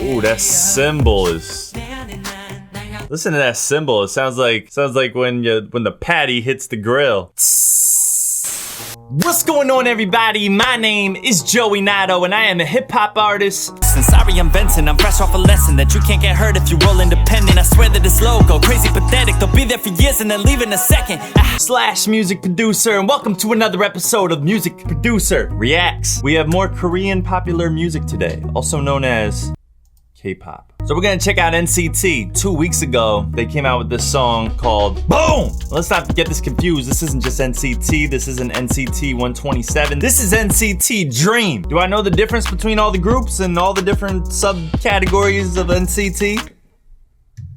Ooh, that cymbal is. Listen to that cymbal. It sounds like when the patty hits the grill. What's going on, everybody? My name is Joey Nato, and I am a hip-hop artist. Sorry, I'm Benson. I'm fresh off a lesson that you can't get hurt if you roll independent. I swear that it's logo, crazy pathetic. They'll be there for years and then leave in a second. Slash music producer, and welcome to another episode of Music Producer Reacts. We have more Korean popular music today, also known as K-pop. So we're gonna check out NCT. 2 weeks ago, they came out with this song called Boom! Let's not get this confused. This isn't just NCT. This isn't NCT 127. This is NCT Dream. Do I know the difference between all the groups and all the different subcategories of NCT?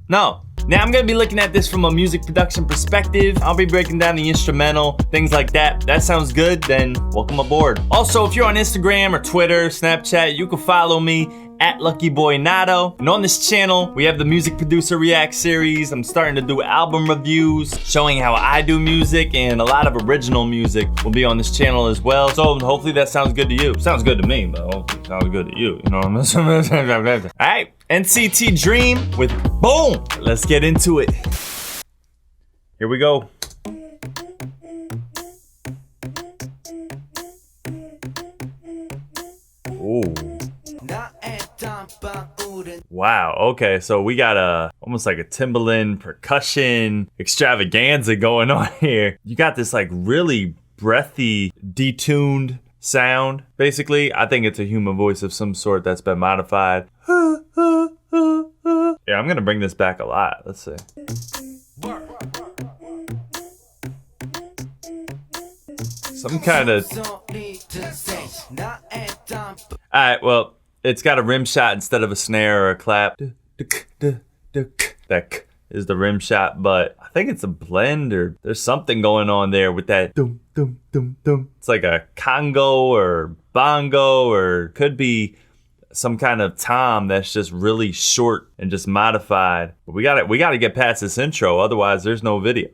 No. Now I'm gonna be looking at this from a music production perspective. I'll be breaking down the instrumental, things like that. That sounds good, then welcome aboard. Also, if you're on Instagram or Twitter, Snapchat, you can follow me at LuckyBoyNato. And on this channel, we have the Music Producer React series. I'm starting to do album reviews, showing how I do music, and a lot of original music will be on this channel as well. So hopefully that sounds good to you. Sounds good to me, but hopefully it sounds good to you. You know what I'm saying? All right, NCT Dream with Boom. Let's get into it. Here we go. Ooh. Wow, okay, so we got almost like a Timbaland percussion extravaganza going on here. You got this like really breathy, detuned sound, basically. I think it's a human voice of some sort that's been modified. Yeah, I'm gonna bring this back a lot. Let's see. Some kind of... Alright, well, it's got a rim shot instead of a snare or a clap. That is the rim shot, but I think it's a blend, or there's something going on there with that dum dum dum dum. It's like a congo or bongo, or could be some kind of tom that's just really short and just modified. But we gotta get past this intro, otherwise there's no video.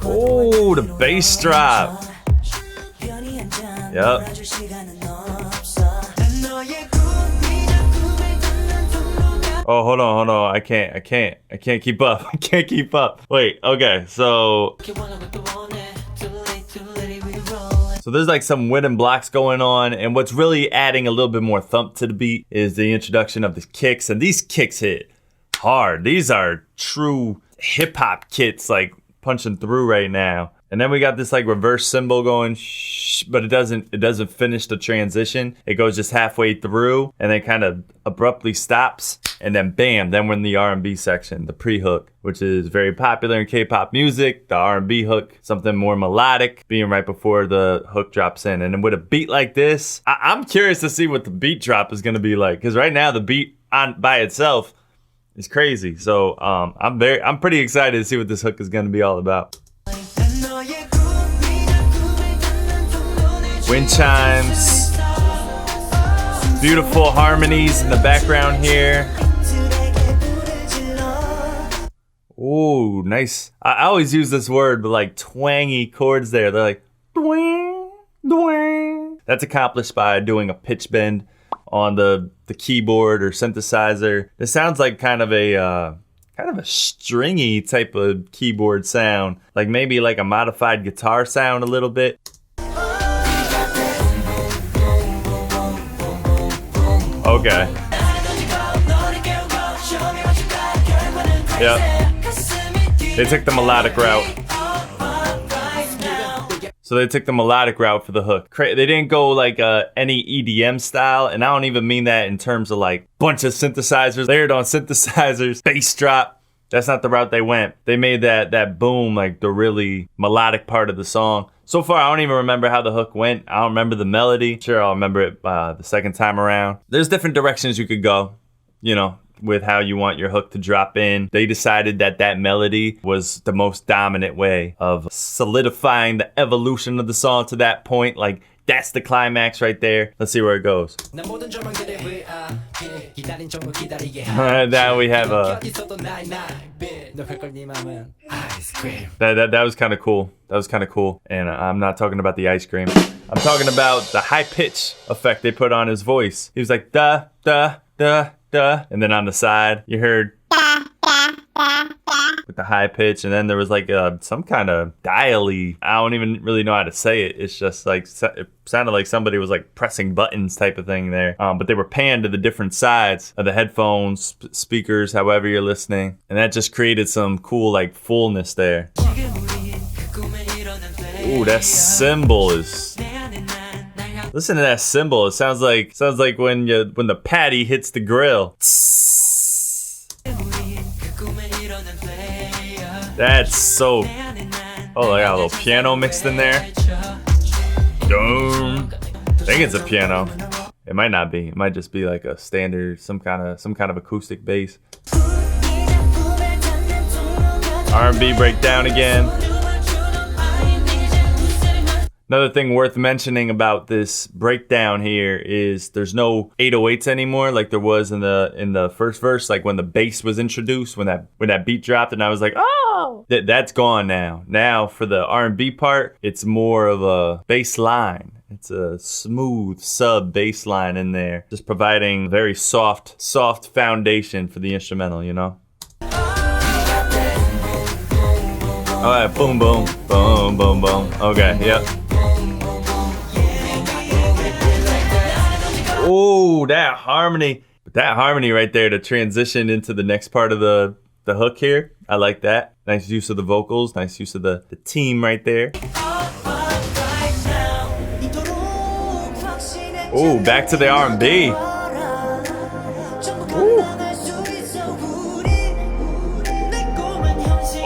Oh, the bass drop. Yep. Oh, hold on. I can't keep up. I can't keep up. Wait, okay, so there's like some wooden blocks going on, and what's really adding a little bit more thump to the beat is the introduction of the kicks, and these kicks hit hard. These are true hip-hop kicks, like punching through right now. And then we got this like reverse cymbal going, but it doesn't finish the transition. It goes just halfway through and then kind of abruptly stops, and then bam, then we're in the R&B section, the pre-hook, which is very popular in K-pop music. The R&B hook, something more melodic, being right before the hook drops in. And then with a beat like this, I'm curious to see what the beat drop is gonna be like, because right now the beat by itself is crazy. So I'm pretty excited to see what this hook is gonna be all about. Wind chimes, beautiful harmonies in the background here. Ooh, nice. I always use this word, but like twangy chords there. They're like dwang, dwang. That's accomplished by doing a pitch bend on the keyboard or synthesizer. This sounds like kind of a stringy type of keyboard sound, like maybe like a modified guitar sound a little bit. Okay. Yep. They took the melodic route. So they took the melodic route for the hook. They didn't go like any EDM style, and I don't even mean that in terms of like bunch of synthesizers layered on synthesizers, bass drop. That's not the route they went. They made that boom like the really melodic part of the song. So far, I don't even remember how the hook went. I don't remember the melody. Sure, I'll remember it the second time around. There's different directions you could go, you know, with how you want your hook to drop in. They decided that melody was the most dominant way of solidifying the evolution of the song to that point. Like, that's the climax right there. Let's see where it goes. Now we have a... That was kind of cool. That was kind of cool. And I'm not talking about the ice cream. I'm talking about the high pitch effect they put on his voice. He was like, da, da, da, duh. And then on the side, you heard with the high pitch, and then there was like some kind of dial-y. I don't even really know how to say it. It's just like, it sounded like somebody was like pressing buttons type of thing there. But they were panned to the different sides of the headphones, speakers, however you're listening. And that just created some cool like fullness there. Ooh, that cymbal is... Listen to that cymbal. It sounds like when the patty hits the grill. That's so... Oh, I got a little piano mixed in there. Boom. I think it's a piano. It might not be. It might just be like a standard, some kind of acoustic bass. R&B breakdown again. Another thing worth mentioning about this breakdown here is there's no 808s anymore like there was in the first verse, like when the bass was introduced, when that beat dropped, and I was like, oh, that's gone now. Now for the R&B part, it's more of a bass line. It's a smooth sub bass line in there, just providing very soft foundation for the instrumental, you know? All right, boom, boom, boom, boom, boom. Okay, yep. Oh, that harmony right there to transition into the next part of the hook here. I like that. Nice use of the vocals, nice use of the team right there. Oh, back to the R&B.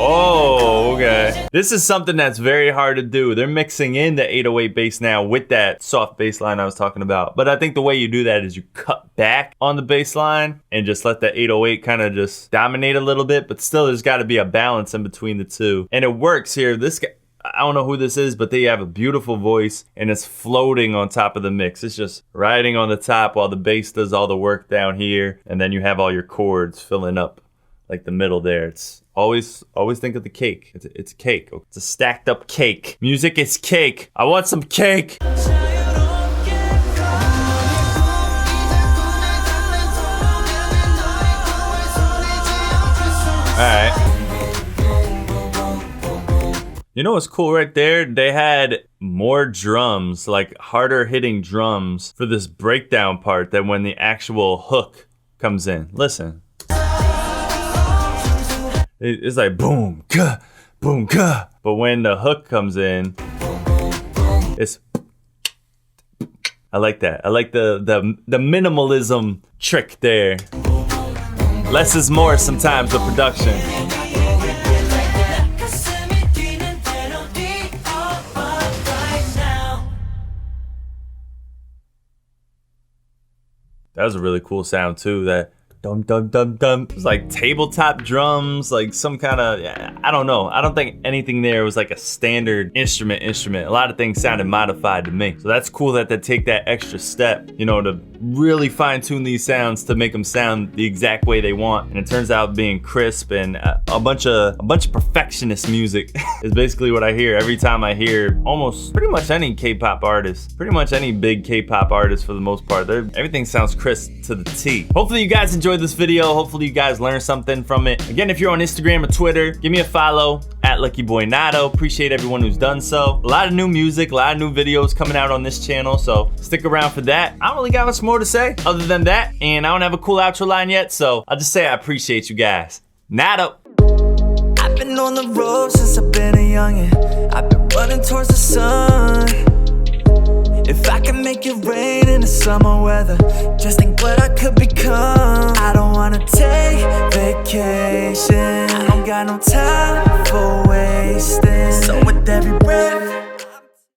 Oh, okay. This is something that's very hard to do. They're mixing in the 808 bass now with that soft bass line I was talking about. But I think the way you do that is you cut back on the bass line and just let the 808 kind of just dominate a little bit. But still, there's got to be a balance in between the two. And it works here. This guy, I don't know who this is, but they have a beautiful voice and it's floating on top of the mix. It's just riding on the top while the bass does all the work down here. And then you have all your chords filling up like the middle there. It's always think of the cake. It's a cake. It's a stacked up cake. Music is cake. I want some cake. All right. You know what's cool right there? They had more drums, like harder hitting drums for this breakdown part than when the actual hook comes in. Listen. It's like boom, ka, boom, ka. But when the hook comes in, it's... I like that. I like the minimalism trick there. Less is more sometimes with production. That was a really cool sound too. That dum dum dum dum. It was like tabletop drums, like some kind of, I don't know. I don't think anything there was like a standard instrument. A lot of things sounded modified to me. So that's cool that they take that extra step, you know, to really fine tune these sounds to make them sound the exact way they want. And it turns out being crisp and a bunch of perfectionist music is basically what I hear every time I hear almost pretty much any K-pop artist, pretty much any big K-pop artist for the most part. Everything sounds crisp to the T. Hopefully you guys enjoyed this video. Hopefully you guys learned something from it. Again, if you're on Instagram or Twitter, give me a follow at LuckyBoyNato. Appreciate everyone who's done so. A lot of new music, a lot of new videos coming out on this channel, so stick around for that. I don't really got much more to say other than that, and I don't have a cool outro line yet, so I'll just say I appreciate you guys. Nato. I've been on the road since I've been a youngin'. I've been running towards the sun. If I can make it rain in the summer weather, just think what I could become. I don't wanna take vacation, I don't got no time for wasting. So with every breath